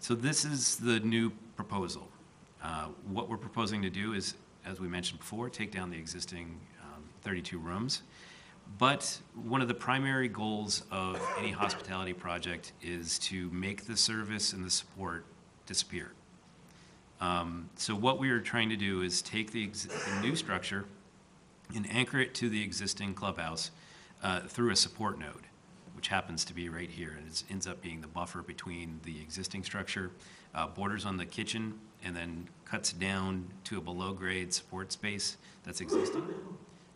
So this is the new proposal. What we're proposing to do is, as we mentioned before, take down the existing 32 rooms. But one of the primary goals of any hospitality project is to make the service and the support disappear. So what we are trying to do is take the new structure and anchor it to the existing clubhouse through a support node, which happens to be right here. And it ends up being the buffer between the existing structure, borders on the kitchen, and then cuts down to a below-grade support space that's existing.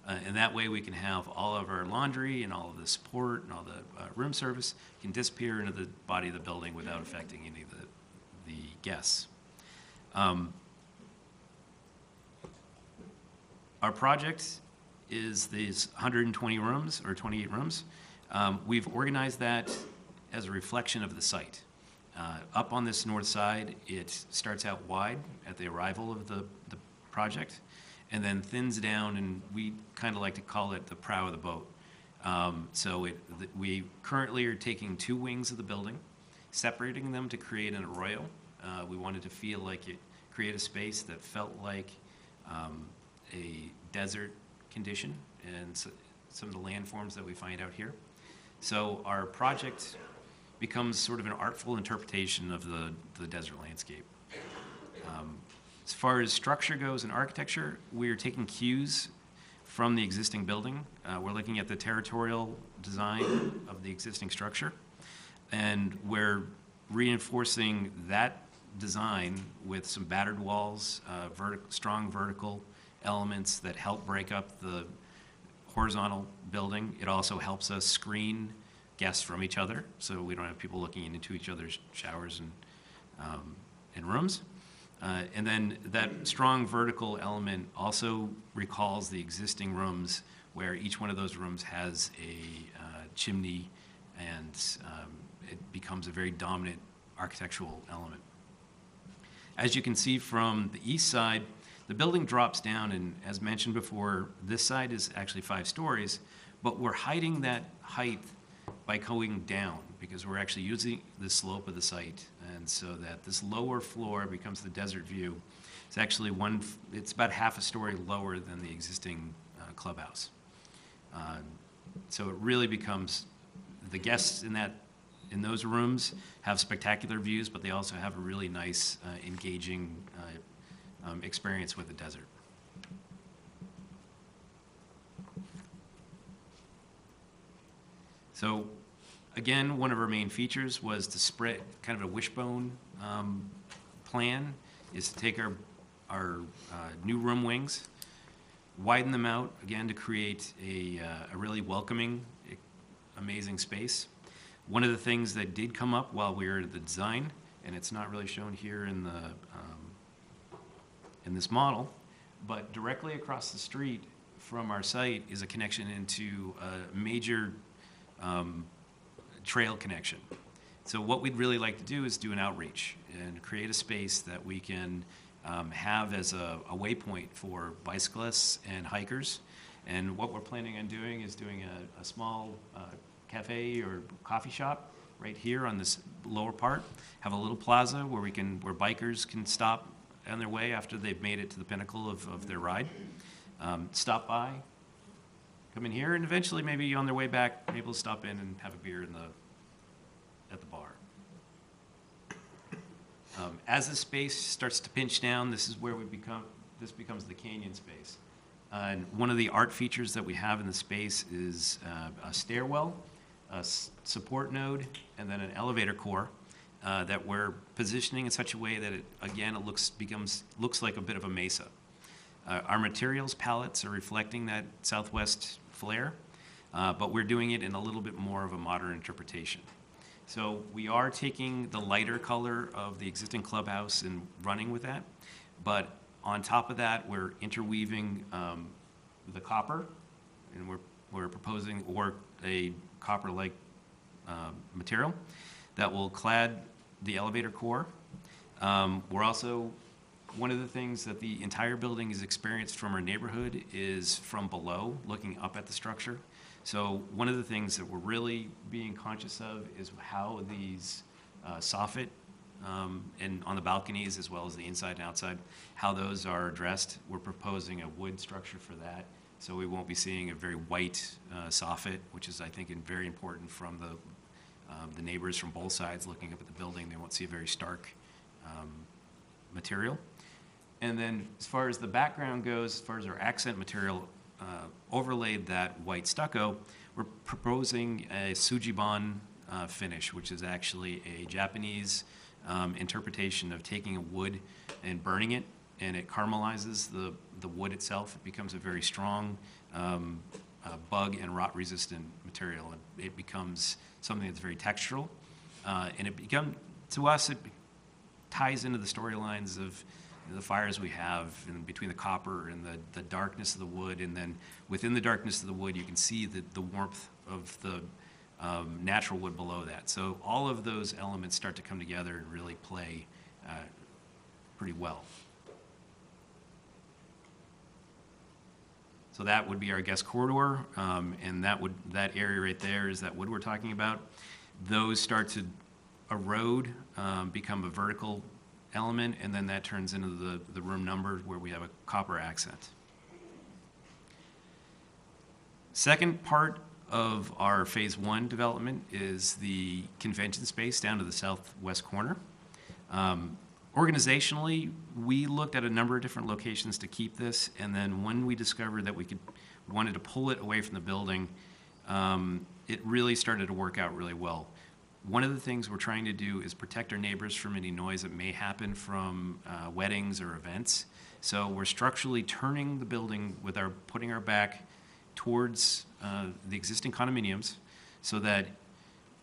And that way we can have all of our laundry and all of the support and all the room service can disappear into the body of the building without affecting any of the guests. Our project is these 120 rooms, or 28 rooms. We've organized that as a reflection of the site. Up on this north side, it starts out wide at the arrival of the project, and then thins down, and we kind of like to call it the prow of the boat. We currently are taking two wings of the building, separating them to create an arroyo. We wanted to feel like it create a space that felt like a desert condition and some of the landforms that we find out here. So our project becomes sort of an artful interpretation of the desert landscape. As far as structure goes and architecture, we're taking cues from the existing building. We're looking at the territorial design of the existing structure, and we're reinforcing that design with some battered walls, strong vertical elements that help break up the horizontal building. It also helps us screen guests from each other, so we don't have people looking into each other's showers and rooms. And then that strong vertical element also recalls the existing rooms, where each one of those rooms has a chimney, and it becomes a very dominant architectural element. As you can see from the east side, the building drops down, and as mentioned before, this side is actually 5 stories, but we're hiding that height by going down, because we're actually using the slope of the site, and so that this lower floor becomes the desert view. It's actually it's about half a story lower than the existing clubhouse. So it really becomes, the guests in those rooms have spectacular views, but they also have a really nice, engaging experience with the desert. So again, one of our main features was to spread, kind of a wishbone plan, is to take our new room wings, widen them out, again, to create a really welcoming, amazing space. One of the things that did come up while we were at the design, and it's not really shown here in this model, but directly across the street from our site is a connection into a major trail connection. So what we'd really like to do is do an outreach and create a space that we can have as a waypoint for bicyclists and hikers. And what we're planning on doing is doing a small cafe or coffee shop right here on this lower part, have a little plaza where where bikers can stop on their way after they've made it to the pinnacle of their ride. Stop by, come in here, and eventually maybe on their way back, maybe they'll stop in and have a beer at the bar. As the space starts to pinch down, this is where this becomes the canyon space. And one of the art features that we have in the space is a stairwell, a support node, and then an elevator core that we're positioning in such a way that it looks like a bit of a mesa. Our materials palettes are reflecting that southwest flare, but we're doing it in a little bit more of a modern interpretation. So we are taking the lighter color of the existing clubhouse and running with that, but on top of that, we're interweaving the copper, and we're proposing a copper-like material that will clad the elevator core. We're also, one of the things that the entire building is experienced from our neighborhood is from below, looking up at the structure. So one of the things that we're really being conscious of is how these soffit and on the balconies as well as the inside and outside, how those are addressed. We're proposing a wood structure for that, so we won't be seeing a very white soffit, which is, I think, very important from the neighbors from both sides looking up at the building. They won't see a very stark material. And then as far as the background goes, as far as our accent material, overlaid that white stucco, we're proposing a Sujibon finish, which is actually a Japanese interpretation of taking a wood and burning it, and it caramelizes the wood itself. It becomes a very strong bug and rot resistant material, and it becomes something that's very textural, and to us it ties into the storylines of the fires we have in between the copper and the darkness of the wood, and then within the darkness of the wood you can see the warmth of the natural wood below that. So all of those elements start to come together and really play pretty well. So that would be our guest corridor, and that area right there is that wood we're talking about. Those start to erode, become a vertical element, and then that turns into the room number where we have a copper accent. Second part of our phase 1 development is the convention space down to the southwest corner. Organizationally, we looked at a number of different locations to keep this, and then when we discovered that we wanted to pull it away from the building, it really started to work out really well. One of the things we're trying to do is protect our neighbors from any noise that may happen from weddings or events. So we're structurally turning the building putting our back towards the existing condominiums so that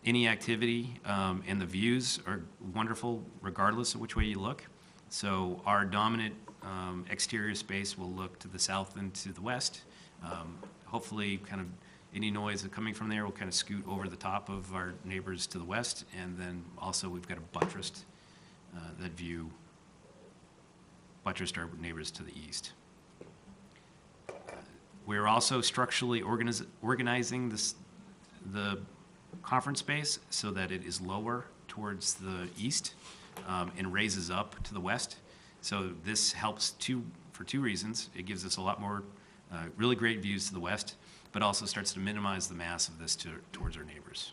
any activity and the views are wonderful regardless of which way you look. So our dominant exterior space will look to the south and to the west. Hopefully kind of any noise coming from there will kind of scoot over the top of our neighbors to the west, and then also we've got a buttressed buttressed our neighbors to the east. We're also structurally organizing the conference space so that it is lower towards the east and raises up to the west. So this helps for two reasons. It gives us a lot more really great views to the west, but also starts to minimize the mass of this towards our neighbors.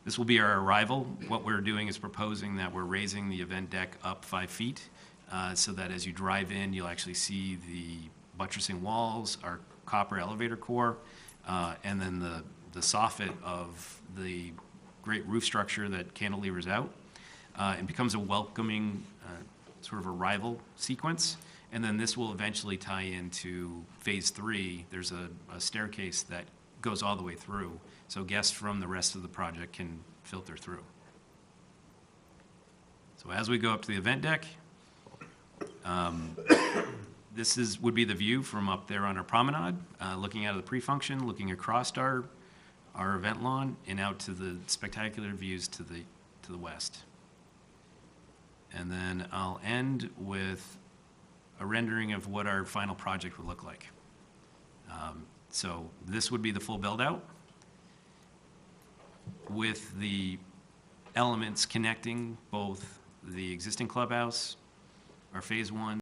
This will be our arrival. What we're doing is proposing that we're raising the event deck up 5 feet so that as you drive in, you'll actually see the buttressing walls, our copper elevator core, and then the soffit of the great roof structure that cantilevers out. It becomes a welcoming sort of arrival sequence. And then this will eventually tie into phase 3. There's a staircase that goes all the way through, so guests from the rest of the project can filter through. So as we go up to the event deck, this would be the view from up there on our promenade, looking out of the pre-function, looking across our event lawn, and out to the spectacular views to the west. And then I'll end with a rendering of what our final project would look like. So this would be the full build-out with the elements connecting both the existing clubhouse, our phase 1,